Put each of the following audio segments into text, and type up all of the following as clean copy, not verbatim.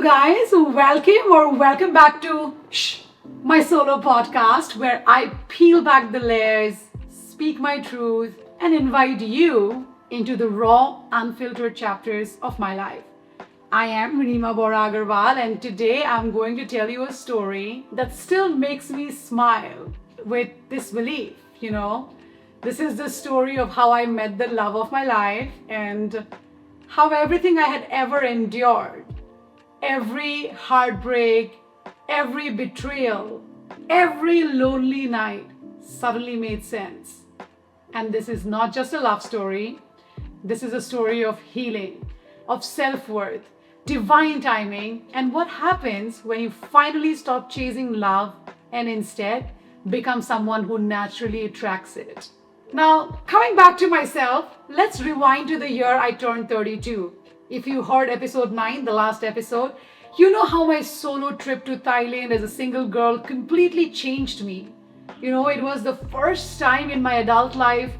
you guys, welcome back to Shh, my solo podcast where I peel back the layers, speak my truth, and invite you into the raw, unfiltered chapters of my life. I am Rinima Borah Agarwal, and today I'm going to tell you a story that still makes me smile with this belief, This is the story of how I met the love of my life and how everything I had ever endured, every heartbreak, every betrayal, every lonely night suddenly made sense. And this is not just a love story. This is a story of healing, of self-worth, divine timing, and what happens when you finally stop chasing love and instead become someone who naturally attracts it. Now, coming back to myself, let's rewind to the year I turned 32. If you heard episode 9, the last episode, you know how my solo trip to Thailand as a single girl completely changed me. It was the first time in my adult life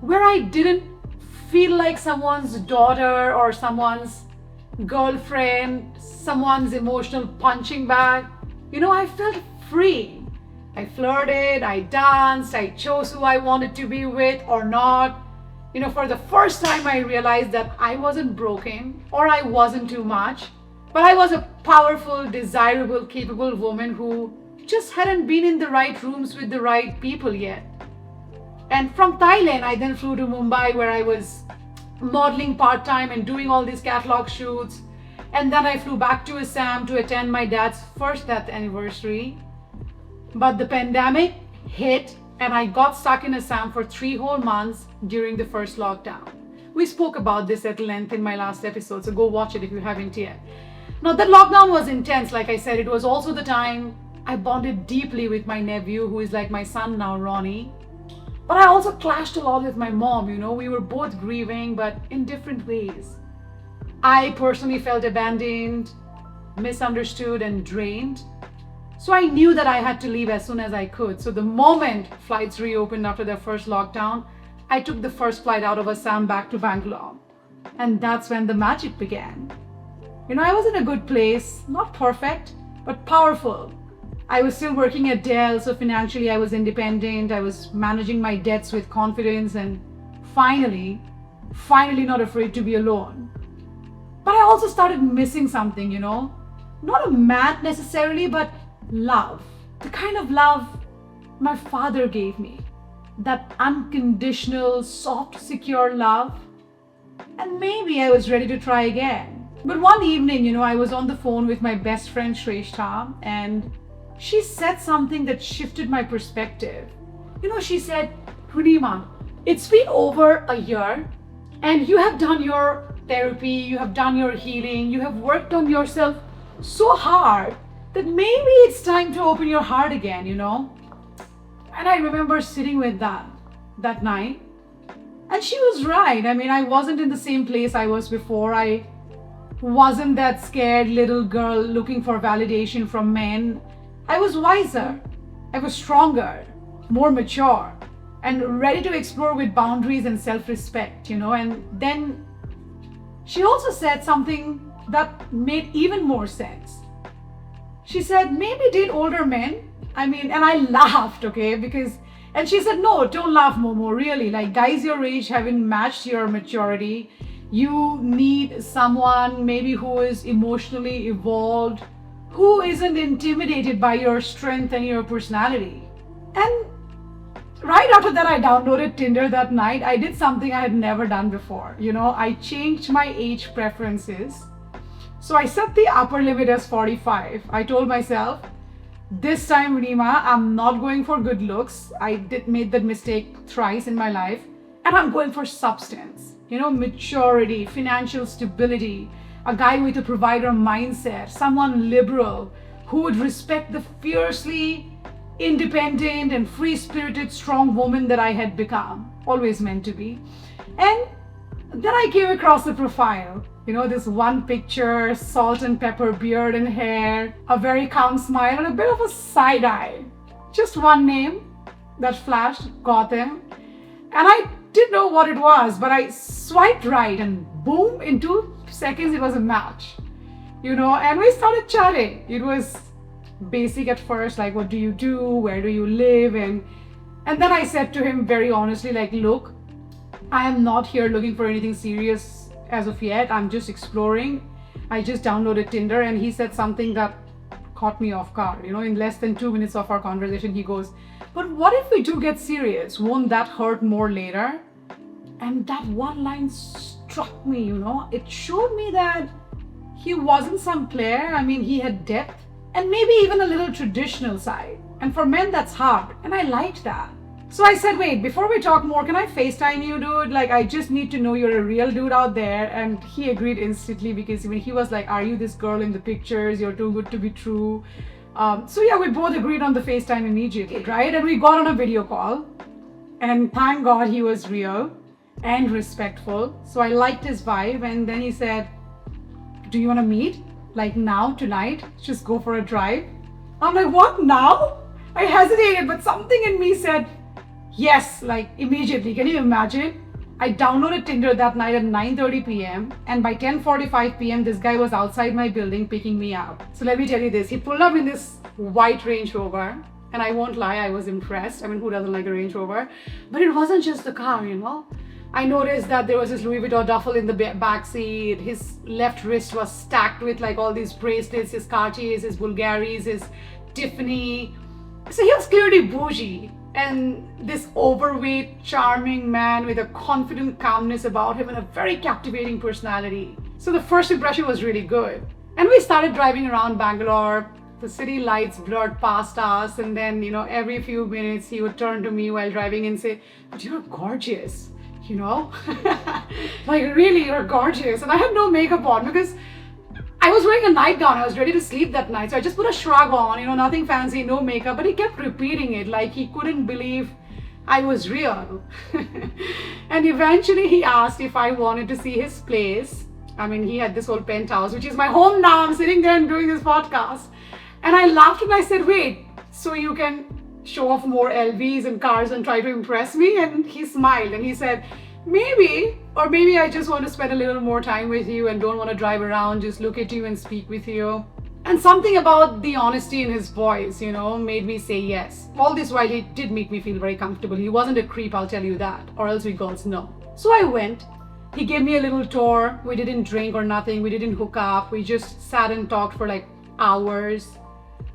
where I didn't feel like someone's daughter or someone's girlfriend, someone's emotional punching bag. I felt free. I flirted, I danced, I chose who I wanted to be with or not. For the first time I realized that I wasn't broken or I wasn't too much, but I was a powerful, desirable, capable woman who just hadn't been in the right rooms with the right people yet. And from Thailand, I then flew to Mumbai where I was modeling part-time and doing all these catalog shoots. And then I flew back to Assam to attend my dad's first death anniversary. But the pandemic hit and I got stuck in Assam for 3 whole months during the first lockdown. We spoke about this at length in my last episode, so go watch it if you haven't yet. Now that lockdown was intense, like I said. It was also the time I bonded deeply with my nephew, who is like my son now, Ronnie. But I also clashed a lot with my mom, We were both grieving, but in different ways. I personally felt abandoned, misunderstood, and drained. So I knew that I had to leave as soon as I could. So the moment flights reopened after their first lockdown, I took the first flight out of Assam back to Bangalore. And that's when the magic began. I was in a good place, not perfect, but powerful. I was still working at Dell, so financially I was independent. I was managing my debts with confidence and finally not afraid to be alone. But I also started missing something, Not a man necessarily, but love. The kind of love my father gave me. That unconditional, soft, secure love. And maybe I was ready to try again. But one evening, I was on the phone with my best friend SHHH, and she said something that shifted my perspective. She said, Rinima, it's been over a year and you have done your therapy, you have done your healing, you have worked on yourself so hard that maybe it's time to open your heart again, And I remember sitting with that night. And she was right. I wasn't in the same place I was before. I wasn't that scared little girl looking for validation from men. I was wiser. I was stronger, more mature, and ready to explore with boundaries and self-respect, And then she also said something that made even more sense. She said, maybe date older men. And I laughed, okay? And she said, no, don't laugh, Momo, really. Like, guys your age haven't matched your maturity. You need someone maybe who is emotionally evolved, who isn't intimidated by your strength and your personality. And right after that, I downloaded Tinder that night. I did something I had never done before. I changed my age preferences. So I set the upper limit as 45. I told myself, this time, Rinima, I'm not going for good looks. I made that mistake thrice in my life. And I'm going for substance, maturity, financial stability, a guy with a provider mindset, someone liberal who would respect the fiercely independent and free-spirited, strong woman that I had become, always meant to be. And then I came across the profile. This one picture, salt and pepper beard and hair, a very calm smile and a bit of a side eye. Just one name that flashed, Gautam. And I didn't know what it was, but I swiped right and boom, in 2 seconds it was a match. and we started chatting. It was basic at first, like, what do you do? Where do you live? And then I said to him very honestly, like, look, I am not here looking for anything serious as of yet. I'm just exploring. I just downloaded Tinder. And he said something that caught me off guard. In less than 2 minutes of our conversation, he goes, but what if we do get serious? Won't that hurt more later? And that one line struck me, It showed me that he wasn't some player. I mean, he had depth and maybe even a little traditional side. And for men, that's hard. And I liked that. So I said, wait, before we talk more, can I FaceTime you, dude? Like, I just need to know you're a real dude out there. And he agreed instantly because he was like, are you this girl in the pictures? You're too good to be true. So yeah, we both agreed on the FaceTime immediately, right? And we got on a video call. And thank God he was real and respectful. So I liked his vibe. And then he said, do you want to meet? Like now, tonight? Just go for a drive? I'm like, what, now? I hesitated, but something in me said, yes, like immediately. Can you imagine? I downloaded Tinder that night at 9:30 p.m. and by 10:45 p.m. this guy was outside my building picking me up. So let me tell you this. He pulled up in this white Range Rover and I won't lie, I was impressed. I mean, who doesn't like a Range Rover? But it wasn't just the car, I noticed that there was this Louis Vuitton duffel in the back seat. His left wrist was stacked with like all these bracelets, his Cartiers, his Bulgaris, his Tiffany. So he was clearly bougie. And this overweight, charming man with a confident calmness about him and a very captivating personality. So the first impression was really good. And we started driving around Bangalore. The city lights blurred past us. And then, every few minutes he would turn to me while driving and say, but you're gorgeous, like really, you're gorgeous. And I had no makeup on because I was wearing a nightgown. I was ready to sleep that night. So I just put a shrug on, nothing fancy, no makeup. But he kept repeating it like he couldn't believe I was real. And eventually he asked if I wanted to see his place. I mean, he had this whole penthouse, which is my home now. I'm sitting there and doing this podcast. And I laughed and I said, wait, so you can show off more LVs and cars and try to impress me? And he smiled and he said, maybe, or maybe I just want to spend a little more time with you and don't want to drive around, just look at you and speak with you. And something about the honesty in his voice, made me say yes. All this while he did make me feel very comfortable. He wasn't a creep, I'll tell you that, or else we girls know. So I went. He gave me a little tour. We didn't drink or nothing. We didn't hook up. We just sat and talked for like hours.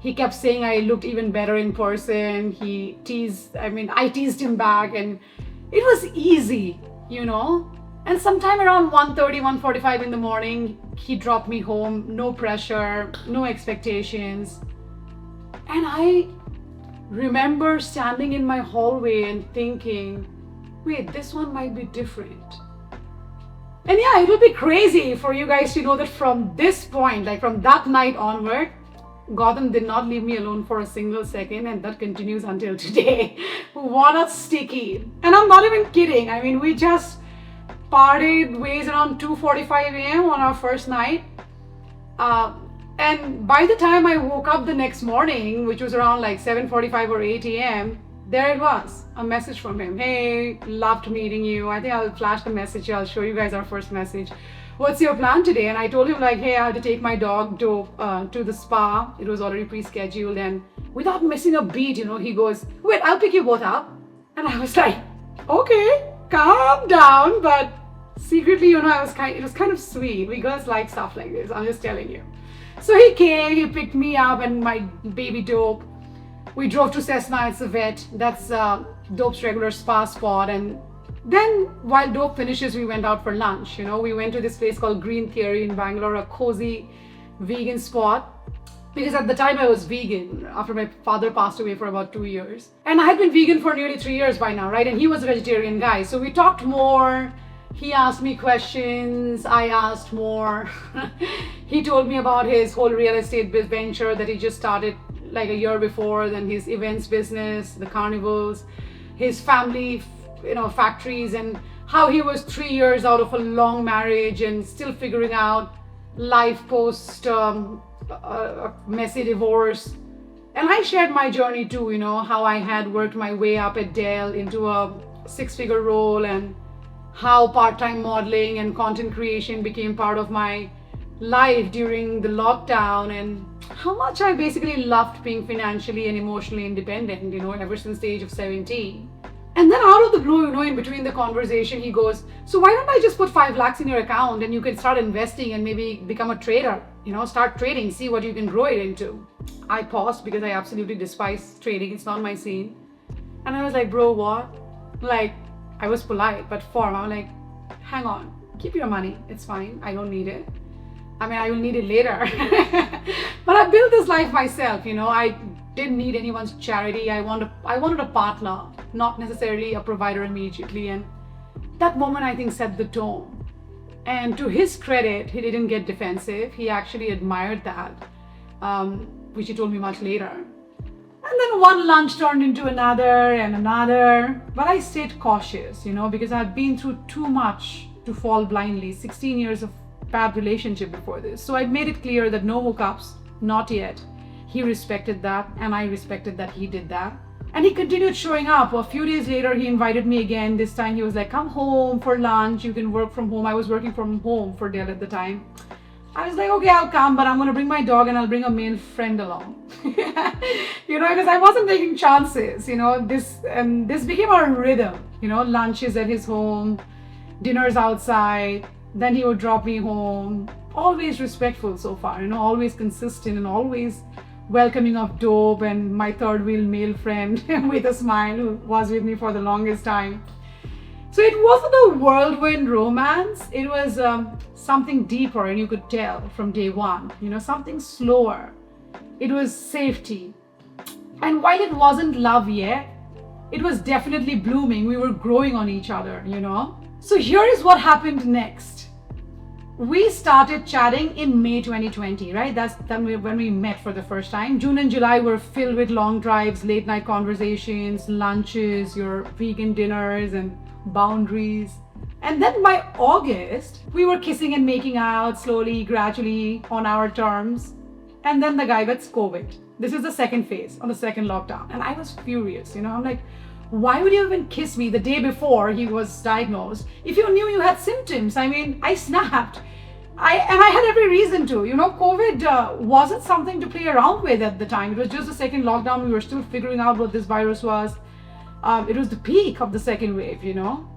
He kept saying I looked even better in person. I teased him back and it was easy, And sometime around 1:30, 1:45 in the morning, he dropped me home. No pressure, no expectations. And I remember standing in my hallway and thinking, wait, this one might be different. And yeah, it will be crazy for you guys to know that from this point, like from that night onward, Gautam did not leave me alone for a single second, and that continues until today. What a sticky. And I'm not even kidding. I mean, we just parted ways around 2:45 a.m. on our first night. And by the time I woke up the next morning, which was around like 7:45 or 8 a.m., there it was, a message from him. Hey, loved meeting you. I think I'll flash the message. I'll show you guys our first message. What's your plan today? And I told him like, hey, I had to take my dog to the spa. It was already pre-scheduled. And without missing a beat, he goes, wait, I'll pick you both up. And I was like, okay, calm down. But secretly, it was kind of sweet. We girls like stuff like this. I'm just telling you. So he came, he picked me up and my baby Dope. We drove to Ssshhh, it's a vet. That's Dope's regular spa spot. And then while Dope finishes, we went out for lunch. We went to this place called Green Theory in Bangalore, a cozy vegan spot. Because at the time I was vegan after my father passed away for about 2 years. And I had been vegan for nearly 3 years by now, right? And he was a vegetarian guy. So we talked more. He asked me questions. I asked more. He told me about his whole real estate venture that he just started like a year before, then his events business, the carnivals, his family factories, and how he was 3 years out of a long marriage and still figuring out life post a messy divorce. And I shared my journey too, how I had worked my way up at Dell into a 6-figure role, and how part-time modeling and content creation became part of my life during the lockdown and how much I basically loved being financially and emotionally independent, ever since the age of 17. And then out of the blue, in between the conversation, he goes, so why don't I just put 5 lakhs in your account and you can start investing and maybe become a trader, start trading, see what you can grow it into. I paused because I absolutely despise trading. It's not my scene. And I was like, bro, what? Like, I was polite, but firm. I'm like, hang on, keep your money. It's fine. I don't need it. I mean, I will need it later. But I built this life myself, I didn't need anyone's charity. I wanted a partner, not necessarily a provider immediately. And that moment, I think, set the tone. And to his credit, he didn't get defensive. He actually admired that, which he told me much later. And then one lunch turned into another and another. But I stayed cautious, because I've been through too much to fall blindly. 16 years of bad relationship before this. So I made it clear that no hookups, not yet. He respected that, and I respected that he did that. And he continued showing up. A few days later, he invited me again. This time he was like, come home for lunch. You can work from home. I was working from home for Dell at the time. I was like, okay, I'll come, but I'm going to bring my dog and I'll bring a male friend along. Because I wasn't taking chances, this became our rhythm, lunches at his home, dinners outside. Then he would drop me home. Always respectful so far, always consistent and always welcoming of dope and my third wheel male friend with a smile who was with me for the longest time. So it wasn't a whirlwind romance. It was something deeper, and you could tell from day one, something slower. It was safety. And while it wasn't love yet, it was definitely blooming. We were growing on each other, So here is what happened next. We started chatting in May 2020, right? That's when we met for the first time. June and July were filled with long drives, late night conversations, lunches, your vegan dinners and boundaries. And then by August, we were kissing and making out slowly, gradually on our terms. And then the guy gets COVID. This is the second phase on the second lockdown. And I was furious, I'm like, why would you even kiss me the day before he was diagnosed if you knew you had symptoms? I mean, I snapped. I had every reason to. COVID wasn't something to play around with at the time. It was just the second lockdown. We were still figuring out what this virus was. It was the peak of the second wave,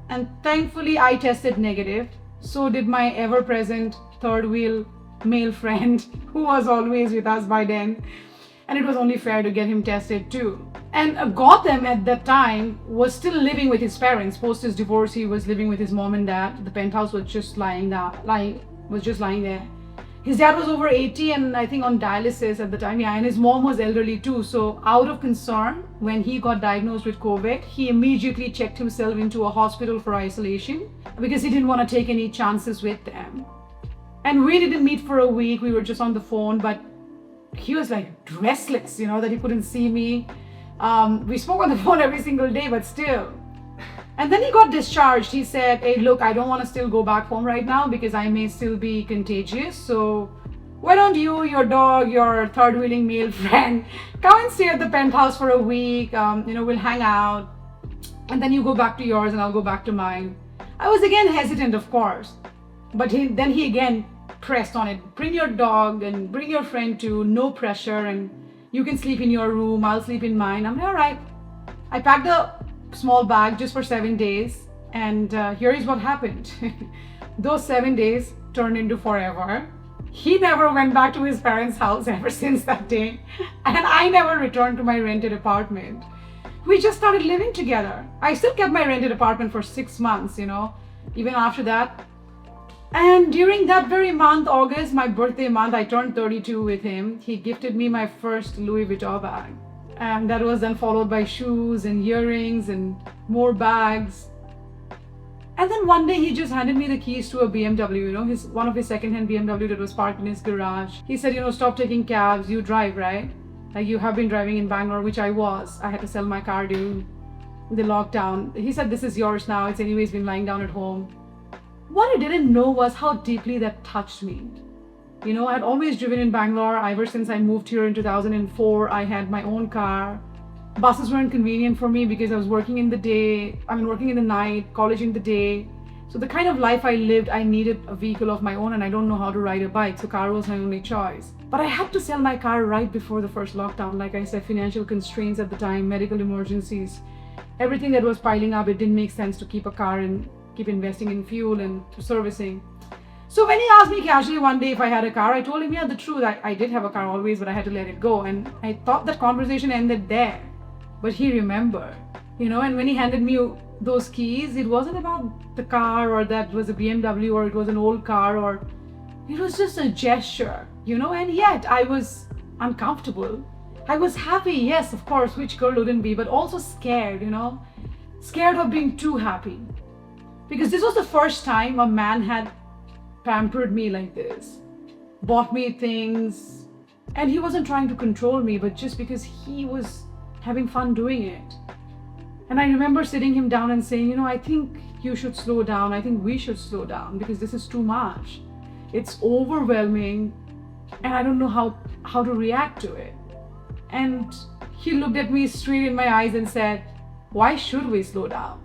And thankfully, I tested negative. So did my ever-present third wheel male friend who was always with us by then. And it was only fair to get him tested too. And Gautam at that time was still living with his parents. Post his divorce, he was living with his mom and dad. The penthouse was just lying there. His dad was over 80 and I think on dialysis at the time. Yeah, and his mom was elderly too. So out of concern, when he got diagnosed with COVID, he immediately checked himself into a hospital for isolation because he didn't want to take any chances with them. And we didn't meet for a week. We were just on the phone, but he was like restless, that he couldn't see me. We spoke on the phone every single day, but still. And then he got discharged. He said, hey, look, I don't want to still go back home right now because I may still be contagious. So why don't you, your dog, your third wheeling male friend, come and stay at the penthouse for a week. We'll hang out. And then you go back to yours and I'll go back to mine. I was again hesitant, of course. But then he again pressed on it. Bring your dog and bring your friend too. No pressure. And you can sleep in your room. I'll sleep in mine. I'm like, all right. I packed a small bag just for 7 days. And here is what happened. Those 7 days turned into forever. He never went back to his parents' house ever since that day. And I never returned to my rented apartment. We just started living together. I still kept my rented apartment for 6 months, even after that. And during that very month, August, my birthday month, I turned 32 with him. He gifted me my first Louis Vuitton bag. And that was then followed by shoes and earrings and more bags. And then one day he just handed me the keys to a BMW, one of his second-hand BMW that was parked in his garage. He said, stop taking cabs, you drive, right? Like you have been driving in Bangalore, which I was. I had to sell my car during the lockdown. He said, this is yours now. It's anyways been lying down at home. What I didn't know was how deeply that touched me. I had always driven in Bangalore. Ever since I moved here in 2004, I had my own car. Buses weren't convenient for me because I was working in the day, working in the night, college in the day. So the kind of life I lived, I needed a vehicle of my own, and I don't know how to ride a bike, so car was my only choice. But I had to sell my car right before the first lockdown. Like I said, financial constraints at the time, medical emergencies, everything that was piling up, it didn't make sense to keep a car and keep investing in fuel and servicing. So when he asked me casually one day if I had a car, I told him, yeah, the truth, I did have a car always, but I had to let it go. And I thought that conversation ended there. But he remembered, and when he handed me those keys, it wasn't about the car or that was a BMW or it was an old car, or it was just a gesture, and yet I was uncomfortable. I was happy, yes, of course, which girl wouldn't be, but also scared, scared of being too happy. Because this was the first time a man had pampered me like this, bought me things, and he wasn't trying to control me, but just because he was having fun doing it. And I remember sitting him down and saying, I think you should slow down. I think we should slow down because this is too much. It's overwhelming and I don't know how to react to it. And he looked at me straight in my eyes and said, why should we slow down?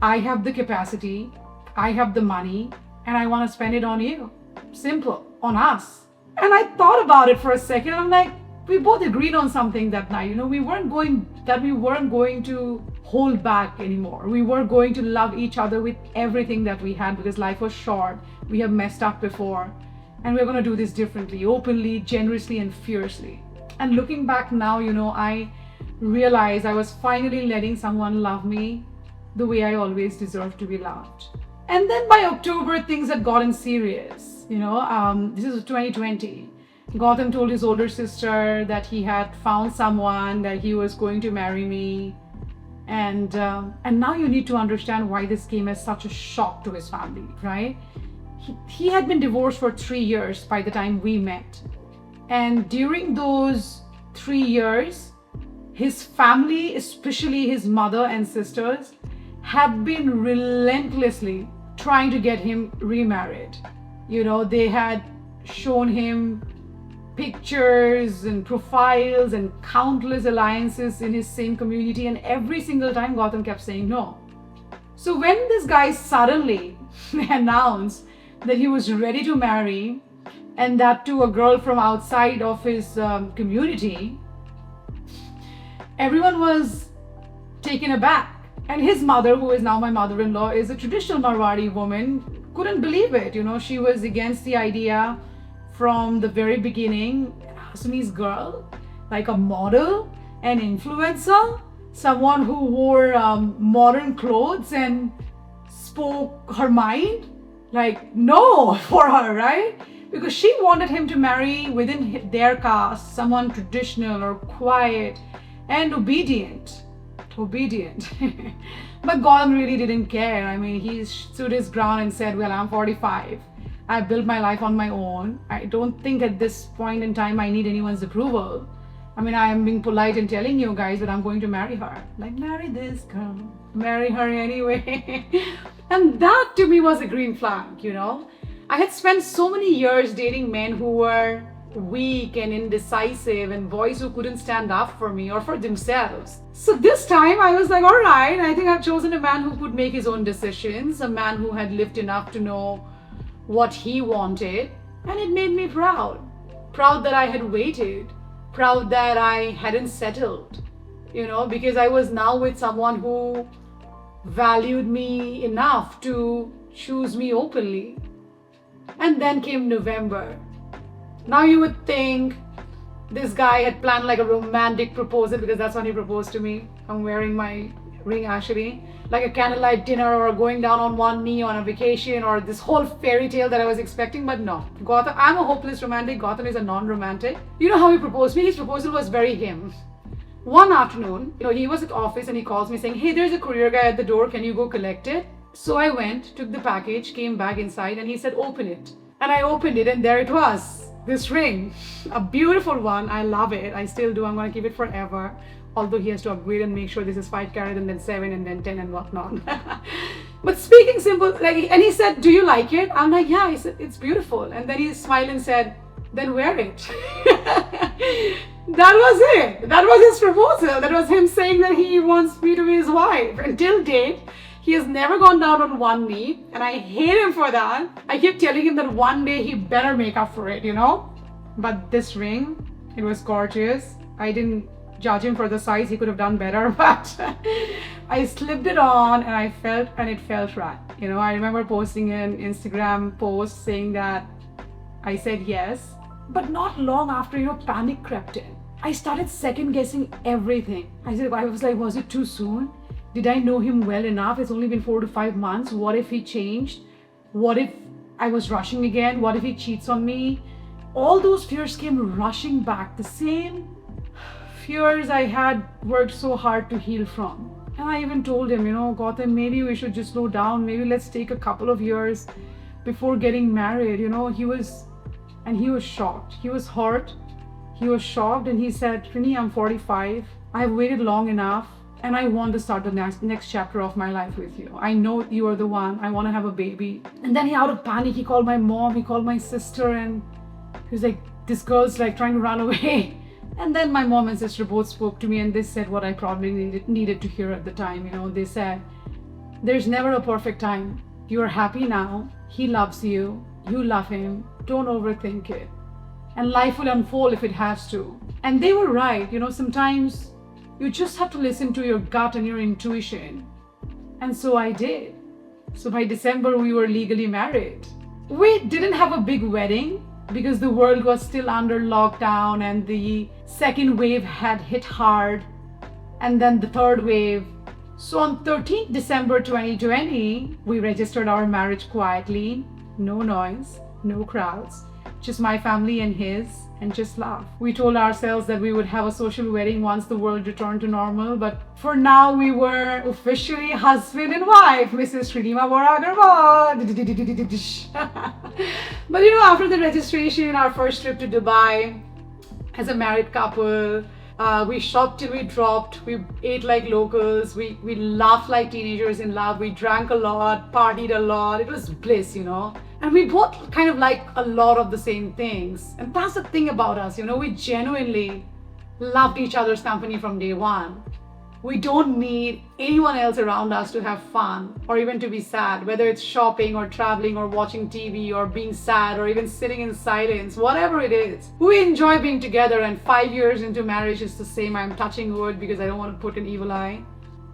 I have the capacity, I have the money, and I want to spend it on you. Simple, on us. And I thought about it for a second. I'm like, we both agreed on something that night. We weren't going to hold back anymore. We were going to love each other with everything that we had because life was short. We have messed up before. And we're going to do this differently, openly, generously, and fiercely. And looking back now, I realized I was finally letting someone love me the way I always deserved to be loved. And then by October, things had gotten serious. This is 2020. Gautam told his older sister that he had found someone, that he was going to marry me. And now you need to understand why this came as such a shock to his family, right? He had been divorced for 3 years by the time we met. And during those 3 years, his family, especially his mother and sisters, had been relentlessly trying to get him remarried. They had shown him pictures and profiles and countless alliances in his same community, and every single time Gautam kept saying no. So when this guy suddenly announced that he was ready to marry, and that to a girl from outside of his community, everyone was taken aback. And his mother, who is now my mother-in-law, is a traditional Marwari woman, couldn't believe it. She was against the idea from the very beginning. An Assamese girl, like a model, an influencer, someone who wore modern clothes and spoke her mind, like no for her, right? Because she wanted him to marry within their caste, someone traditional or quiet and obedient. But Gautam really didn't care. He stood his ground and said, well, I'm 45. I built my life on my own. I don't think at this point in time I need anyone's approval. I am being polite and telling you guys, but I'm going to marry her. Like, marry this girl. Marry her anyway. And that to me was a green flag, I had spent so many years dating men who were weak and indecisive and boys who couldn't stand up for me or for themselves. So this time I was like, all right, I think I've chosen a man who could make his own decisions, a man who had lived enough to know what he wanted, and it made me proud. Proud that I had waited, proud that I hadn't settled, because I was now with someone who valued me enough to choose me openly. And then came November. Now you would think this guy had planned like a romantic proposal, because that's when he proposed to me. I'm wearing my ring actually, like a candlelight dinner or going down on one knee on a vacation or this whole fairy tale that I was expecting. But no, Gautam, I'm a hopeless romantic. Gautam is a non-romantic. You know how he proposed me? His proposal was very him. One afternoon, he was at office and he calls me saying, hey, there's a courier guy at the door. Can you go collect it? So I went, took the package, came back inside, and he said, open it. And I opened it, and there it was. This ring, a beautiful one. I love it. I still do. I'm going to keep it forever. Although he has to upgrade and make sure this is 5 carat and then 7 and then 10 and whatnot. But speaking simple, and he said, do you like it? I'm like, yeah. He said, it's beautiful. And then he smiled and said, then wear it. That was it. That was his proposal. That was him saying that he wants me to be his wife. Until date, He has never gone down on one knee, and I hate him for that. I keep telling him that one day he better make up for it, But this ring, it was gorgeous. I didn't judge him for the size. He could have done better, but I slipped it on and it felt right. I remember posting an Instagram post saying that I said yes, but not long after, panic crept in. I started second guessing everything. I was like, was it too soon? Did I know him well enough? It's only been 4 to 5 months. What if he changed? What if I was rushing again? What if he cheats on me? All those fears came rushing back. The same fears I had worked so hard to heal from. And I even told him, Gautam, maybe we should just slow down. Maybe let's take a couple of years before getting married. He was shocked. He was hurt. He was shocked and he said, Rini, I'm 45. I've waited long enough and I want to start the next chapter of my life with you. I know you are the one. I want to have a baby. And then out of panic, he called my mom, he called my sister, and he was like, this girl's like trying to run away. And then my mom and sister both spoke to me and they said what I probably needed to hear at the time. They said, there's never a perfect time. You are happy now. He loves you. You love him. Don't overthink it. And life will unfold if it has to. And they were right. Sometimes you just have to listen to your gut and your intuition. And so I did. So by December, we were legally married. We didn't have a big wedding because the world was still under lockdown and the second wave had hit hard. And then the third wave. So on 13th December 2020, we registered our marriage quietly. No noise, no crowds. Just my family and his, and just laugh. We told ourselves that we would have a social wedding once the world returned to normal, but for now we were officially husband and wife, Mrs. Rinima Borah Agarwal. But after the registration, our first trip to Dubai as a married couple, we shopped till we dropped, we ate like locals, we laughed like teenagers in love, we drank a lot, partied a lot, it was bliss, And we both kind of like a lot of the same things. And that's the thing about us, we genuinely loved each other's company from day one. We don't need anyone else around us to have fun or even to be sad, whether it's shopping or traveling or watching TV or being sad or even sitting in silence, whatever it is. We enjoy being together, and 5 years into marriage is the same. I'm touching wood because I don't want to put an evil eye.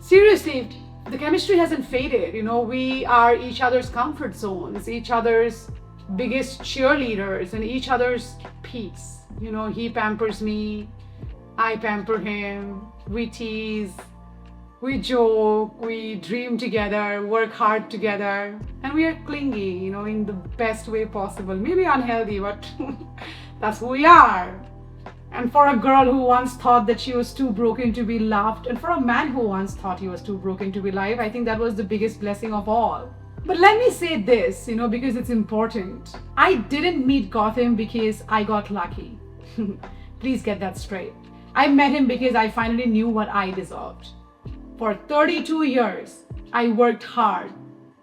Seriously, the chemistry hasn't faded. We are each other's comfort zones, each other's biggest cheerleaders, and each other's peace. He pampers me, I pamper him, we tease, we joke, we dream together, work hard together, and we are clingy, in the best way possible. Maybe unhealthy, but that's who we are. And for a girl who once thought that she was too broken to be loved, and for a man who once thought he was too broken to be loved, I think that was the biggest blessing of all. But let me say this, because it's important. I didn't meet Gautam because I got lucky. Please get that straight. I met him because I finally knew what I deserved. For 32 years, I worked hard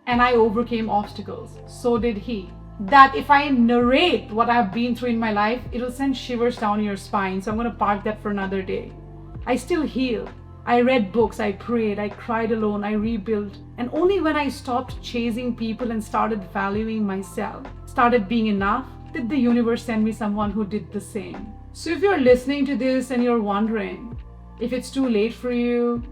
and I overcame obstacles. So did he. That if I narrate what I've been through in my life, it'll send shivers down your spine. So I'm going to park that for another day. I still heal. I read books, I prayed, I cried alone, I rebuilt. And only when I stopped chasing people and started valuing myself, started being enough, did the universe send me someone who did the same. So if you're listening to this and you're wondering if it's too late for you,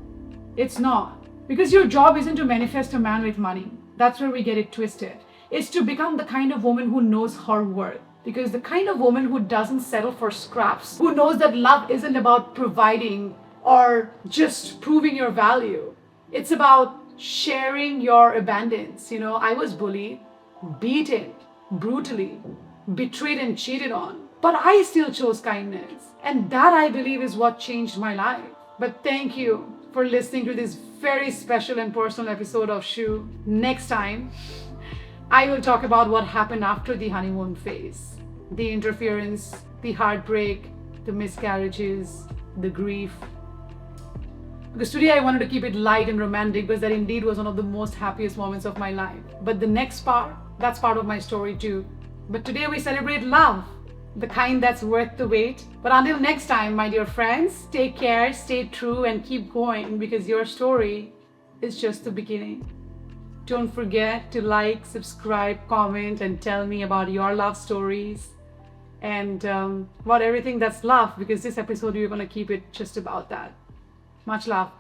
it's not. Because your job isn't to manifest a man with money. That's where we get it twisted. It's to become the kind of woman who knows her worth. Because the kind of woman who doesn't settle for scraps, who knows that love isn't about providing or just proving your value. It's about sharing your abundance. I was bullied, beaten, brutally, betrayed and cheated on. But I still chose kindness. And that, I believe, is what changed my life. But thank you for listening to this very special and personal episode of Ssshhh. Next time, I will talk about what happened after the honeymoon phase. The interference, the heartbreak, the miscarriages, the grief. Because today I wanted to keep it light and romantic because that indeed was one of the most happiest moments of my life. But the next part, that's part of my story too. But today we celebrate love, the kind that's worth the wait. But until next time, my dear friends, take care, stay true, and keep going because your story is just the beginning. Don't forget to like, subscribe, comment, and tell me about your love stories and about everything that's love, because this episode we're going to keep it just about that. Much love.